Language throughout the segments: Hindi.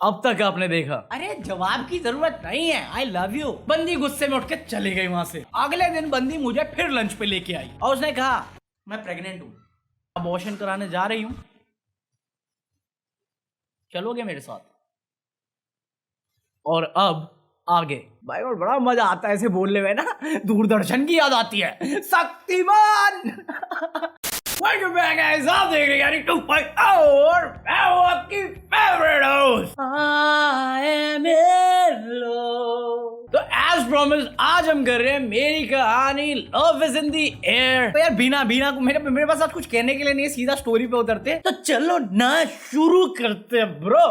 अब तक आपने देखा? अरे जवाब की जरूरत नहीं है, आई लव यू। बंदी गुस्से में उठ के चली गई वहां से। अगले दिन बंदी मुझे फिर लंच पे लेके आई और उसने कहा मैं प्रेग्नेंट हूँ, अबॉर्शन कराने जा रही हूँ, चलोगे मेरे साथ? और अब आगे भाई, और बड़ा मजा आता है ऐसे बोलने में ना, दूरदर्शन की याद आती है, शक्तिमान। Welcome back guys, आप देख रहे हैं 2.0 और मैं हूं आपकी फेवरेट होस्ट I am तो एज प्रॉमिस आज हम कर रहे हैं मेरी कहानी love is in the air. तो यार बिना को मेरे पास आज कुछ कहने के लिए नहीं है, सीधा स्टोरी पे उतरते। तो चलो ना शुरू करते हैं ब्रो।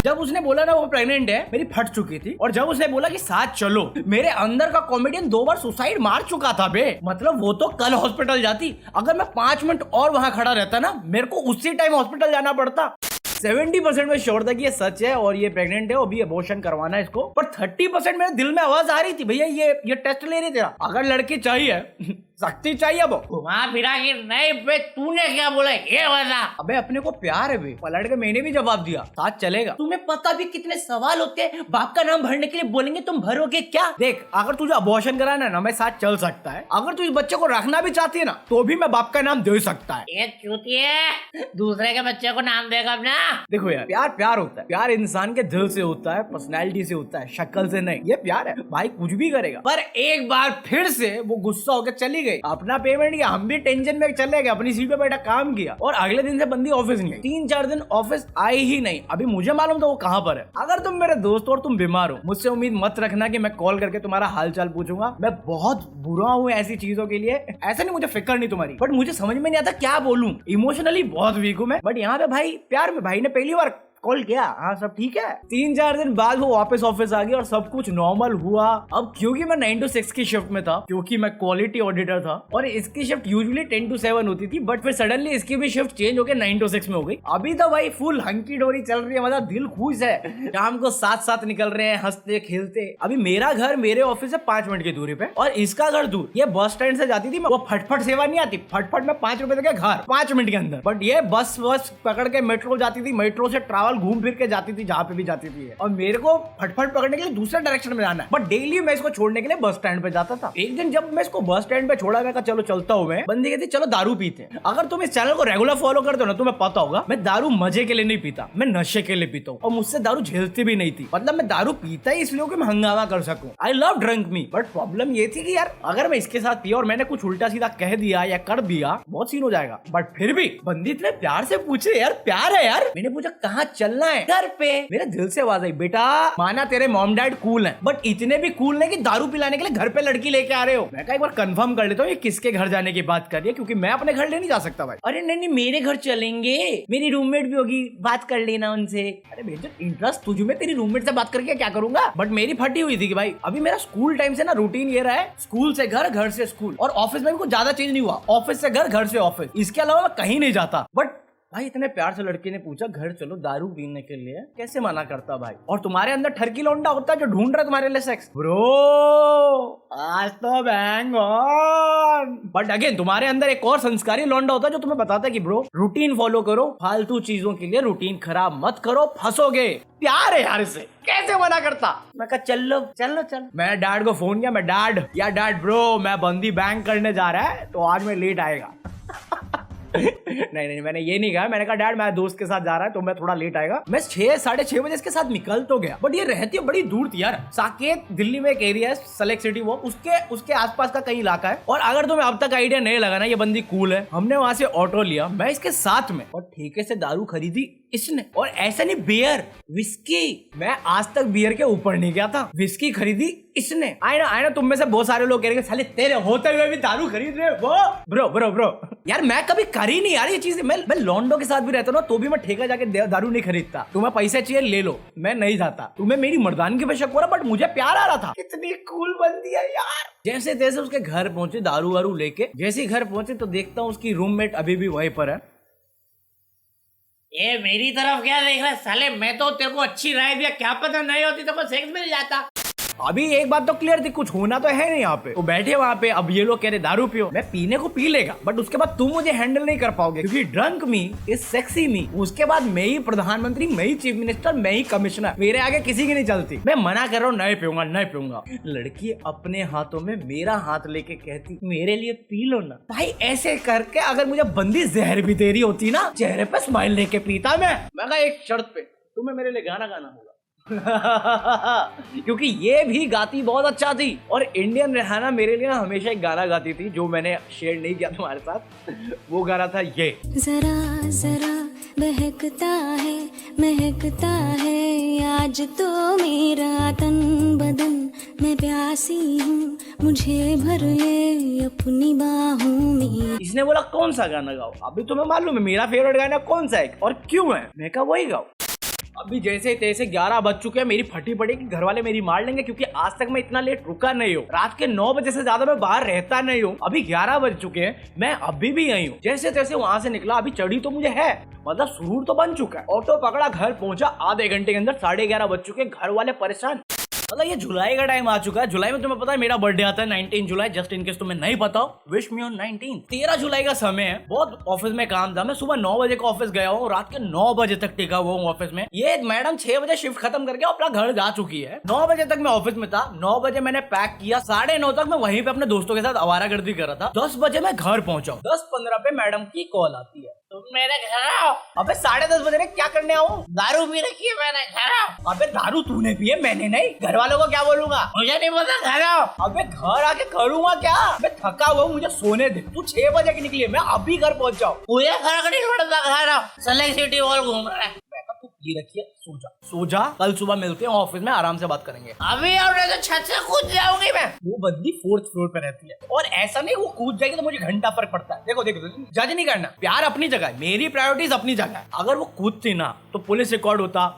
जब उसने बोला ना वो प्रेग्नेंट है, मेरी फट चुकी थी। और जब उसने बोला कि साथ चलो, मेरे अंदर का कॉमेडियन 2 बार सुसाइड मार चुका था बे। मतलब वो तो कल हॉस्पिटल जाती, अगर मैं 5 मिनट और वहां खड़ा रहता ना, मेरे को उसी टाइम हॉस्पिटल जाना पड़ता। 70% में श्योर था कि ये सच है और ये प्रेग्नेंट है, अभी अबॉर्शन करवाना है इसको। पर 30% मेरे दिल में आवाज आ रही थी, भैया ये टेस्ट ले रही थी, अगर लड़की चाहिए शक्ति चाहिए। अब वहाँ फिरा के नहीं बे, तूने क्या बोला ये बता। अबे अपने को प्यार है बे, पलट के मैंने भी जवाब दिया साथ चलेगा। तुम्हें पता भी कितने सवाल होते हैं, बाप का नाम भरने के लिए बोलेंगे, तुम भरोगे क्या? देख अगर तुझे अबॉर्शन कराना है ना, मैं साथ चल सकता है। अगर तू इस बच्चे को रखना भी चाहती है ना, तो भी मैं बाप का नाम दे सकता है। ये चूतिए दूसरे के बच्चे को नाम देगा अपना। देखो यार, प्यार होता है, प्यार इंसान के दिल से होता है, पर्सनैलिटी से होता है, शक्ल से नहीं। ये प्यार है भाई, कुछ भी करेगा। पर एक बार फिर से वो गुस्सा होकर चली गई, अपना पेमेंट किया, हम भी टेंशन में चले गए, अपनी सीट पे बैठा काम किया। और अगले दिन से बंदी ऑफिस नहीं आई, 3-4 दिन ऑफिस आई ही नहीं। अभी मुझे मालूम था वो कहाँ पर है। अगर तुम मेरे दोस्त और तुम बीमार हो, मुझसे उम्मीद मत रखना कि मैं कॉल करके तुम्हारा हाल चाल पूछूंगा। मैं बहुत बुरा हूँ ऐसी चीजों के लिए, ऐसा नहीं मुझे फिक्र नहीं तुम्हारी, बट मुझे समझ में नहीं आता क्या बोलूं। इमोशनली बहुत वीक हूँ मैं, बट यहाँ पे भाई प्यार में भाई ने पहली बार कॉल किया, हाँ सब ठीक है। 3-4 दिन बाद वो वापस ऑफिस आ गई और सब कुछ नॉर्मल हुआ। अब क्योंकि मैं 9 to 6 की शिफ्ट में था, क्योंकि मैं क्वालिटी ऑडिटर था और इसकी शिफ्ट यूजुअली 10 to 7 होती थी, बट फिर सडनली इसकी भी शिफ्ट चेंज होकर 9 to 6 में हो गई। अभी तो भाई फुल हंकी डोरी चल रही है, मतलब दिल खुश है। शाम को साथ निकल रहे हैं हंसते खेलते। अभी मेरा घर मेरे ऑफिस से 5 मिनट की दूरी पे और इसका घर दूर। ये बस स्टैंड से जाती थी, वो फटफट सेवा नहीं आती, फटफट में 5 रुपए तक घर 5 मिनट के अंदर। बट ये बस पकड़ के मेट्रो जाती थी, मेट्रो से ट्रैवल घूम फिर के जाती थी जहाँ पे भी जाती थी। और मेरे को फटफट पकड़ने के लिए दूसरे डायरेक्शन में जाना है, बट डेली मैं इसको छोड़ने के लिए बस स्टैंड पे जाता था। एक दिन जब मैं इसको बस स्टैंड पे छोड़ा, मैं कहा चलो चलता हूँ। मैं बंदी कहती चलो दारू पीते। अगर तुम इस चैनल को रेगुलर फॉलो करते हो ना, तुम्हें पता होगा मैं दारू मजे के लिए नहीं पीता, मैं नशे के लिए पीता हूँ। और मुझसे दारू झेलती भी नहीं थी, मतलब मैं दारू पीता ही इसलिए कि मैं हंगामा कर सकूं। I love drink me, but problem ये थी कि यार अगर मैं इसके साथ पिया और मैंने कुछ उल्टा सीधा कह दिया या कर दिया, बहुत सीन हो जाएगा। बट फिर भी बंदी इतने प्यार से पूछे, यार प्यार है यार। मैंने पूछा कहाँ चलना है? घर पे। मेरे दिल से आवाज आई, बेटा माना तेरे मॉम डैड कूल हैं, बट इतने भी कूल नहीं कि दारू पिलाने के लिए घर पे लड़की लेके आ रहे हो। मैं एक बार कंफर्म कर लेता हूँ ये किसके घर जाने की बात कर रही है, क्योंकि मैं अपने घर ले नहीं जा सकता भाई। अरे नहीं मेरे घर चलेंगे, मेरी रूममेट भी होगी, बात कर लेना उनसे। अरे बेटा इंटरेस्ट तुझ में, तेरी रूममेट से बात करके क्या करूंगा। बट मेरी फटी हुई थी कि भाई अभी मेरा स्कूल टाइम से ना रूटीन ये रहा है, स्कूल से घर, घर से स्कूल, और ऑफिस में भी कुछ ज्यादा चेंज नहीं हुआ, ऑफिस से घर से ऑफिस, इसके अलावा मैं कहीं नहीं जाता। बट भाई इतने प्यार से लड़की ने पूछा घर चलो दारू पीने के लिए, कैसे मना करता भाई। और तुम्हारे अंदर ठरकी लौंडा होता है जो ढूंढ रहा है तुम्हारे लिए सेक्स। ब्रो आज तो बैंग ऑन। बट अगेन तुम्हारे अंदर एक और संस्कारी लौंडा होता है जो तुम्हें बताता है कि ब्रो रूटीन फॉलो करो, फालतू चीजों के लिए रूटीन खराब मत करो, फंसोगे। प्यार है यार, इसे कैसे मना करता। मैं कहा चलो। मैं डैड को फोन किया, मैं डैड ब्रो मैं बंदी बैंक करने जा रहा है तो आज मैं लेट आएगा। नहीं मैंने ये नहीं कहा, मैंने कहा डैड मैं दोस्त के साथ जा रहा है तो मैं थोड़ा लेट आएगा। मैं 6-6:30 बजे इसके साथ निकल तो गया, बट ये रहती है बड़ी दूर थी यार। साकेत दिल्ली में एक एरिया है, सेलेक्ट सिटी, वो उसके आसपास का कई इलाका है। और अगर तुम्हें अब तक आइडिया नहीं लगा ना ये बंदी कूल है, हमने वहां से ऑटो लिया, मैं इसके साथ में, और ठेके से दारू खरीदी इसने। और ऐसा नहीं, बियर विस्की, मैं आज तक बियर के ऊपर नहीं गया था, विस्की खरीदी इसने। आए ना तुम में से बहुत सारे लोग कह रहे हैं साले तेरे होते हुए भी दारू खरीद रहे वो। ब्रो यार मैं कभी करी नहीं यार ये चीज। मैं लॉन्डो के साथ भी रहता हूँ तो भी मैं ठेका जाके दारू नहीं खरीदता। तुम्हें पैसे चाहिए ले लो, मैं नहीं जाता। तुम्हें मेरी मर्दानगी पे शक हो रहा, बट मुझे प्यार आ रहा था। कितनी कूल बंदी है यार। जैसे तैसे उसके घर पहुंचे दारू वारू लेके, जैसे ही घर पहुंचे तो देखता हूँ उसकी रूममेट अभी भी वहीं पर है। ये मेरी तरफ क्या देख रहा है साले, मैं तो तेरे को अच्छी राय दिया, क्या पता नहीं होती तो को सेक्स मिल जाता। अभी एक बात तो क्लियर थी, कुछ होना तो है नहीं यहाँ पे। तो बैठे वहाँ पे, अब ये लोग कह रहे दारू पियो, मैं पीने को पी लेगा, बट उसके बाद तुम मुझे हैंडल नहीं कर पाओगे, क्योंकि ड्रंक मी इज सेक्सी मी। उसके बाद मैं ही प्रधानमंत्री, मैं ही चीफ मिनिस्टर, मैं ही कमिश्नर, मेरे आगे किसी की नहीं चलती। मैं मना कर रहा हूँ, नहीं पीऊंगा, नहीं पीऊंगा। लड़की अपने हाथों में मेरा हाथ लेके कहती मेरे लिए पी लो ना। भाई ऐसे करके अगर मुझे बंदी जहर भी दे रही होती ना, चेहरे पे स्माइल लेके पीता मैं कहा एक शर्त पे, तुम्हें मेरे लिए गाना गाना होगा। क्योंकि ये भी गाती बहुत अच्छा थी, और इंडियन रेहाना मेरे लिए ना हमेशा एक गाना गाती थी जो मैंने शेयर नहीं किया तुम्हारे साथ। वो गाना था ये, जरा जरा महकता है आज तो मेरा तन बदन, मैं प्यासी हूँ मुझे भर ले अपनी बाहों में। इसने बोला कौन सा गाना गाओ, अभी तुम्हें मालूम है मेरा फेवरेट गाना कौन सा है और क्यों है, मैं कहा वही गाओ। अभी जैसे तैसे 11 बज चुके हैं, मेरी फटी पड़ी कि घर वाले मेरी मार लेंगे, क्योंकि आज तक मैं इतना लेट रुका नहीं हूँ। रात के 9 बजे से ज्यादा मैं बाहर रहता नहीं हूँ। अभी 11 बज चुके हैं, मैं अभी भी यही हूँ। जैसे तैसे वहां से निकला, अभी चढ़ी तो मुझे है, मतलब सुरूर तो बन चुका है। ऑटो पकड़ा, घर पहुंचा, आधे घंटे के अंदर 11:30 बज चुके हैं। घर वाले परेशान, मतलब ये जुलाई का टाइम आ चुका है। जुलाई में तुम्हें पता है मेरा बर्थडे आता है 19 जुलाई, जस्ट इन केस तुम्हें नहीं पता, विश मी ऑन 19। 13 जुलाई का समय है, बहुत ऑफिस में काम था। मैं सुबह 9 बजे का ऑफिस गया हूँ, रात के 9 बजे तक टिका हुआ हूँ ऑफिस में। ये मैडम 6 बजे शिफ्ट खत्म करके अपना घर जा चुकी है। 9 बजे तक मैं ऑफिस में था, 9 बजे मैंने पैक किया, 9:30 तक मैं वहीं पे अपने दोस्तों के साथ आवारागर्दी कर रहा था। 10 बजे मैं घर पहुंचा, 10:15 पे मैडम की कॉल आती है, तुम मेरे घर आओ। अबे 10:30 बजे ने क्या करने आऊँ? दारू पी रखी है मैंने, घर आओ। अबे दारू तूने पी है, मैंने नहीं। घर वालों को क्या बोलूंगा? मुझे नहीं पता, घर आओ। अबे घर आके करूंगा क्या? मैं थका हुआ हूँ, मुझे सोने दे। तू 6 बजे की निकली है, मैं अभी घर पहुंच जाऊँ। मुझे घर नहीं पड़ता, घर आओ। सेलेक्ट सिटी मॉल घूम रहा है। तू पी रखी है, सो जा, कल सुबह मिलते हैं ऑफिस में, आराम से बात करेंगे। अभी और नहीं तो छत से कूद जाऊंगी मैं। वो बंदी 4th फ्लोर पे रहती है, और ऐसा नहीं वो कूद जाएगी तो मुझे घंटा फर्क पड़ता है। देखो जज नहीं करना, प्यार अपनी जगह है, मेरी प्रायोरिटीज अपनी जगह है। अगर वो कूदती ना तो पुलिस रिकॉर्ड होता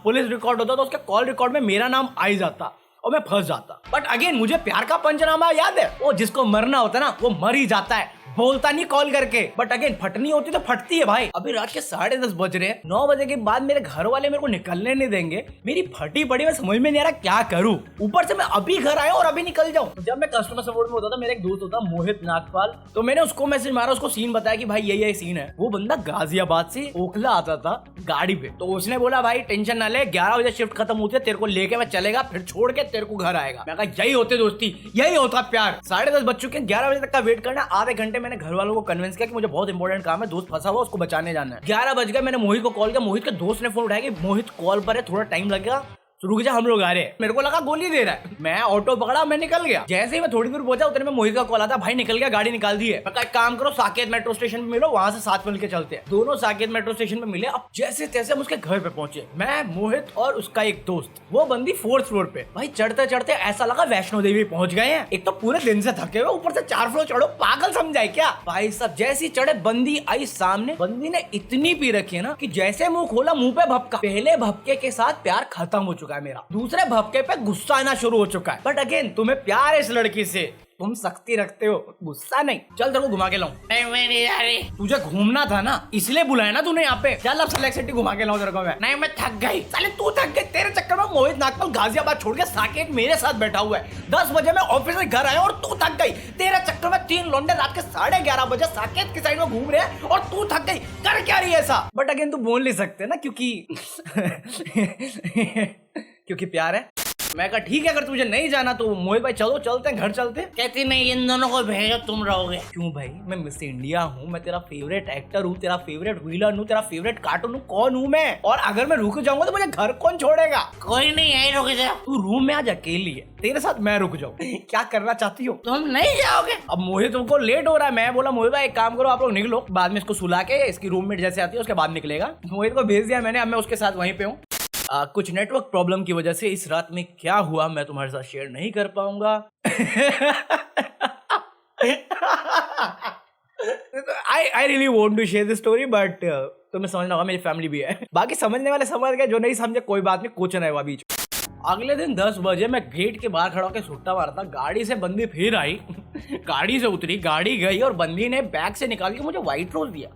तो उसके कॉल रिकॉर्ड में मेरा नाम आ ही जाता और मैं फंस जाता। बट अगेन मुझे प्यार का पंचनामा याद है, वो जिसको मरना होता है ना वो मर ही जाता है, बोलता नहीं कॉल करके। बट अगेन फटनी होती तो फटती है भाई। अभी रात के 10:30 बज रहे हैं, 9 बजे के बाद मेरे घर वाले मेरे को निकलने नहीं देंगे। मेरी फटी पड़ी, मैं समझ में नहीं आ रहा क्या करूं। ऊपर से मैं अभी घर आया और अभी निकल जाऊं। जब मैं कस्टमर सपोर्ट में होता था, मेरा एक दोस्त होता मोहित नागपाल, तो मैंने उसको मैसेज मारा, उसको सीन बताया कि भाई ये सीन है। वो बंदा गाजियाबाद से ओखला आता था गाड़ी पे, तो उसने बोला भाई टेंशन ना ले, 11 बजे शिफ्ट खत्म होती है, तेरे को लेके मैं चलेगा, फिर छोड़ के तेरे को घर आएगा। मैं कहा यही होते दोस्ती, यही होता प्यार। 10:30 बज चुके हैं, 11 बजे तक का वेट करना, आधे घंटे मैंने घर वालों को कन्विंस किया कि मुझे बहुत इंपॉर्टेंट काम है, दोस्त फंसा हुआ उसको बचाने जाना है। 11 बज गए, मैंने मोहित को कॉल किया, मोहित के दोस्त ने फोन उठाया कि मोहित कॉल पर है, थोड़ा टाइम लगेगा, रुक जा हम लोग आ रहे हैं। मेरे को लगा गोली दे रहा है, मैं ऑटो पकड़ा, मैं निकल गया। जैसे ही मैं थोड़ी दूर पहुंचा, उतने में मोहित का कॉल आता, भाई निकल गया, गाड़ी निकाल दी है। मैं कहा एक काम करो, साकेत मेट्रो स्टेशन पे मिलो, वहां से साथ मिलके चलते हैं। दोनों साकेत मेट्रो स्टेशन पे मिले। अब जैसे तैसे हम उसके घर पे पहुंचे, मैं, मोहित और उसका एक दोस्त। वो बंदी 4th फ्लोर पे। भाई चढ़ते चढ़ते ऐसा लगा वैष्णो देवी पहुंच गए हैं। एक तो पूरे दिन से थके हुए, ऊपर से 4 फ्लोर चढ़ो, पागल समझाए क्या भाई सब। जैसी चढ़े बंदी आई सामने, बंदी ने इतनी पी रखी है ना कि जैसे मुंह खोला मुंह पे भपका। पहले भपके के साथ प्यार खत्म हो चुका है मेरा, दूसरे भपके पे गुस्सा आना शुरू हो चुका है। बट अगेन तुम्हें प्यार है इस लड़की से, तुम सख्ती रखते हो, गुस्सा नहीं। चल तेरे को घुमा के लाऊं। नहीं मैं नहीं जा रही। तुझे घूमना था ना, इसलिए बुलाया ना तूने यहाँ पे। चल अब सेलेक्ट सिटी घुमा के लाऊं तेरे को मैं। नहीं मैं थक गई। साले तू थक गई, तेरे चक्कर में मोहित नागपाल गाजियाबाद छोड़ के साकेत मेरे साथ बैठा हुआ है। 10 बजे मैं ऑफिस से घर आया और तू थक गई। तेरे चक्कर में 3 लौंडे रात के 11:30 बजे साकेत की साइड में घूम रहे हैं और तू थक गई। कर क्या रही है ऐसा? बट अगेन तू बोल नहीं सकते ना, क्योंकि क्योंकि प्यार है। मैं कहा ठीक है, अगर तुझे नहीं जाना तो मोहित भाई चलो चलते हैं, घर चलते हैं। कहती नहीं, इन दोनों को भेजो, तुम रहोगे। क्यों भाई, मैं मिस इंडिया हूँ, मैं तेरा फेवरेट एक्टर हूँ, तेरा फेवरेट विलन हूँ, तेरा फेवरेट कार्टून हूँ, कौन हूँ मैं? और अगर मैं रुक जाऊंगा तो मुझे घर कौन छोड़ेगा? कोई नहीं, यही रुक जाओ। तू रूम में आज अकेली है, तेरे साथ मैं रुक जाऊँ, क्या करना चाहती हो? तुम नहीं जाओगे? अब मोहित तुमको लेट हो रहा है, मैं बोला मोहित भाई एक काम करो, आप लोग निकलो, बाद में इसको सुला के इसकी रूममेट जैसे आती है उसके बाद निकलेगा। मोहित को भेज दिया मैंने, अब मैं उसके साथ वहीं पे हूँ। कुछ नेटवर्क प्रॉब्लम की वजह से इस रात में क्या हुआ मैं तुम्हारे साथ शेयर नहीं कर पाऊंगा। I really want to share this story, but तुम्हें समझना होगा, मेरी फैमिली भी है। बाकी समझने वाले समझ गए, जो नहीं समझे कोई बात नहीं, कुछ नहीं हुआ बीच। अगले दिन 10 बजे मैं गेट के बाहर खड़ा होकर सुट्टा मारा था, गाड़ी से बंदी फिर आई, गाड़ी से उतरी, गाड़ी गई और बंदी ने बैग से निकाल के मुझे व्हाइट रोज दिया।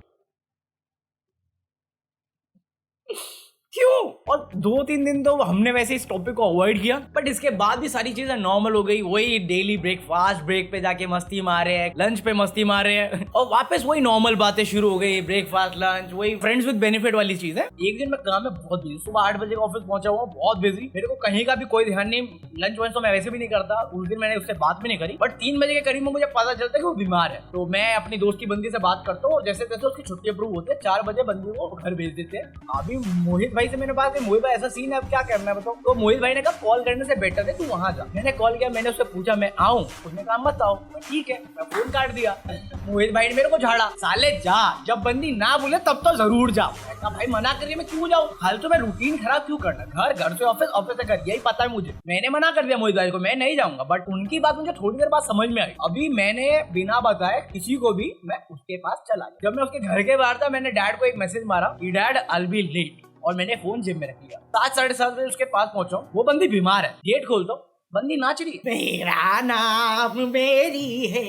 क्यों? और 2-3 दिन तो हमने वैसे इस टॉपिक को अवॉइड किया, बट इसके बाद भी सारी चीजें नॉर्मल हो गई। वही डेली ब्रेकफास्ट, ब्रेक पे जाके मस्ती मार रहे हैं, लंच पे मस्ती मार रहे हैं और वापस वही नॉर्मल बातें शुरू हो गई, ब्रेकफास्ट, लंच, वही फ्रेंड्स विद बेनिफिट वाली चीज है। एक दिन मैं काम में बहुत बिजी, सुबह 8 बजे का ऑफिस पहुंचा हुआ, बहुत बिजी, मेरे को कहीं का भी कोई ध्यान नहीं, लंच वंच तो मैं वैसे भी नहीं करता। उस दिन मैंने उससे बात भी नहीं करी, बट 3 बजे के करीब में मुझे पता चलता है कि वो बीमार है। तो मैं अपनी दोस्त की बंदी से बात करता हूँ, जैसे तैसे उसकी छुट्टी अप्रूव होती है, 4 बजे बंदी को घर भेज देते हैं। अभी मोहित भाई से मैंने बात की, मोहित भाई ऐसा सीन है, अब क्या करना है बताओ। तो मोहित भाई ने कहा कॉल करने से बेटर है तू वहां जा। मैंने कॉल किया, मैंने उससे पूछा मैं आऊं, उसने कहा मत आओ। ठीक है, मैं फोन काट दिया। मोहित भाई ने मेरे को झाड़ा, साले जा, जब बंदी ना बोले तब तो जरूर जा। मैं कहा भाई मना करिए, मैं क्यों जाऊं, फालतू में रूटीन खराब क्यों करना, घर से ऑफिस, ऑफिस से घर, यही पता है मुझे। मैंने मना कर दिया मोहित भाई को, मैं नहीं जाऊंगा, बट उनकी बात मुझे थोड़ी देर बाद समझ में आई। अभी मैंने बिना बताए किसी को भी मैं उसके पास चला गया। जब मैं उसके घर के बाहर था, मैंने डैड को एक मैसेज मारा कि dad I will be late, और मैंने फोन जिम में रख लिया। 7-7:30 बजे उसके पास पहुंचा, वो बंदी बीमार है, गेट खोल दो, बंदी नाच रही, मेरा नाम मेरी है,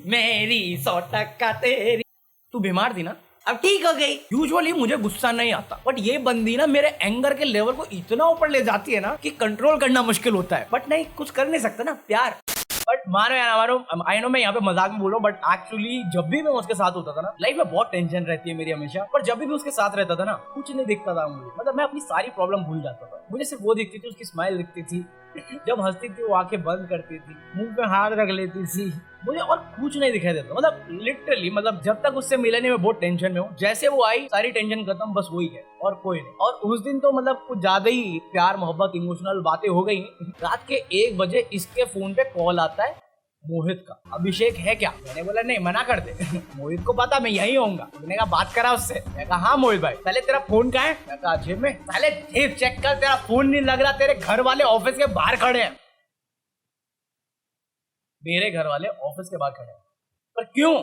मेरी 100% तेरी। तू बीमार थी ना, अब ठीक हो गई। यूजुअली मुझे गुस्सा नहीं आता, बट ये बंदी ना मेरे एंगर के लेवल को इतना ऊपर ले जाती है ना कि कंट्रोल करना मुश्किल होता है, बट नहीं, कुछ कर नहीं सकता ना, प्यार। बट मानो या ना मानो, आई नो मैं यहाँ पे मजाक में बोल रहा हूँ, बट एक्चुअली जब भी मैं उसके साथ होता था ना, लाइफ में बहुत टेंशन रहती है मेरी हमेशा, पर जब भी उसके साथ रहता था ना, कुछ नहीं दिखता था मुझे, मतलब मैं अपनी सारी प्रॉब्लम भूल जाता था। मुझे सिर्फ वो दिखती थी, उसकी स्माइल दिखती थी, जब हंसती थी वो आंखें बंद करती थी, मुंह पे हाथ रख लेती थी, मुझे और कुछ नहीं दिखाई देता। मतलब लिटरली, मतलब जब तक उससे मिलने में बहुत टेंशन में हूँ, जैसे वो आई सारी टेंशन खत्म, बस वही है और कोई नहीं। और उस दिन तो मतलब कुछ ज्यादा ही प्यार मोहब्बत इमोशनल बातें हो गई। रात के 1 बजे इसके फोन पे कॉल आता है मोहित का, अभिषेक है क्या? मैंने बोला नहीं, मना कर दे। मोहित को पता मैं यही होऊंगा। मैंने कहा बात करा उससे, मैं कहा हाँ मोहित भाई, पहले तेरा फोन कहाँ है? मैं कहा जेब में। पहले जेब चेक कर, तेरा फोन नहीं लग रहा, तेरे घर वाले ऑफिस के बाहर खड़े हैं। मेरे घर वाले ऑफिस के बाहर खड़े हैं, पर क्यों?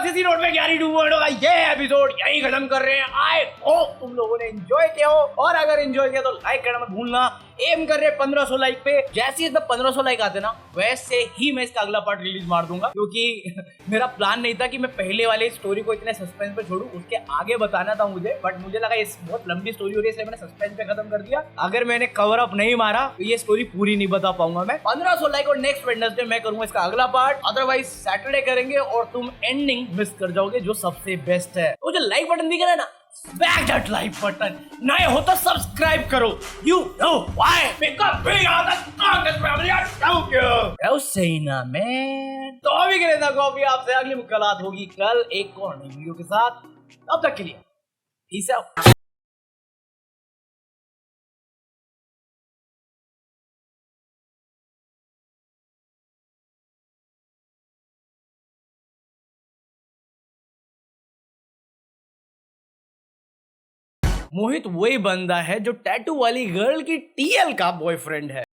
इसी नोट में 11 होगा, ये एपिसोड यही खत्म कर रहे हैं। आई होप तुम लोगों ने एंजॉय किया हो, और अगर एंजॉय किया तो लाइक करना मत भूलना। एम कर रहे 1500 लाइक पे, जैसे ही इसमें 1500 लाइक आते ना, वैसे ही मैं इसका अगला पार्ट रिलीज मार दूंगा, क्योंकि मेरा प्लान नहीं था कि मैं पहले वाले स्टोरी को इतने सस्पेंस पे छोड़ूं, उसके आगे बताना था मुझे, बट मुझे लगा ये बहुत लंबी स्टोरी हो रही है, इसलिए मैंने सस्पेंस पे खत्म कर दिया। अगर मैंने कवर अप नहीं मारा तो ये स्टोरी पूरी नहीं बता पाऊंगा मैं। 1500 लाइक और नेक्स्ट वेडनेसडे मैं करूंगा इसका अगला पार्ट, अदरवाइज सैटरडे करेंगे और तुम एंडिंग मिस कर जाओगे जो सबसे बेस्ट है। वो जो लाइक बटन दिख रहा है ना, smack that like button, नए हो तो सब्सक्राइब करो, you know why, because we are the strongest family on Tokyo। क्या सही ना मैं तो अभी के लिए ना कॉपी, आपसे अगली मुलाकात होगी कल एक और नई वीडियो के साथ। तब तक के लिए पीस आउट। मोहित वही बंदा है जो टैटू वाली गर्ल की टीएल का बॉयफ्रेंड है।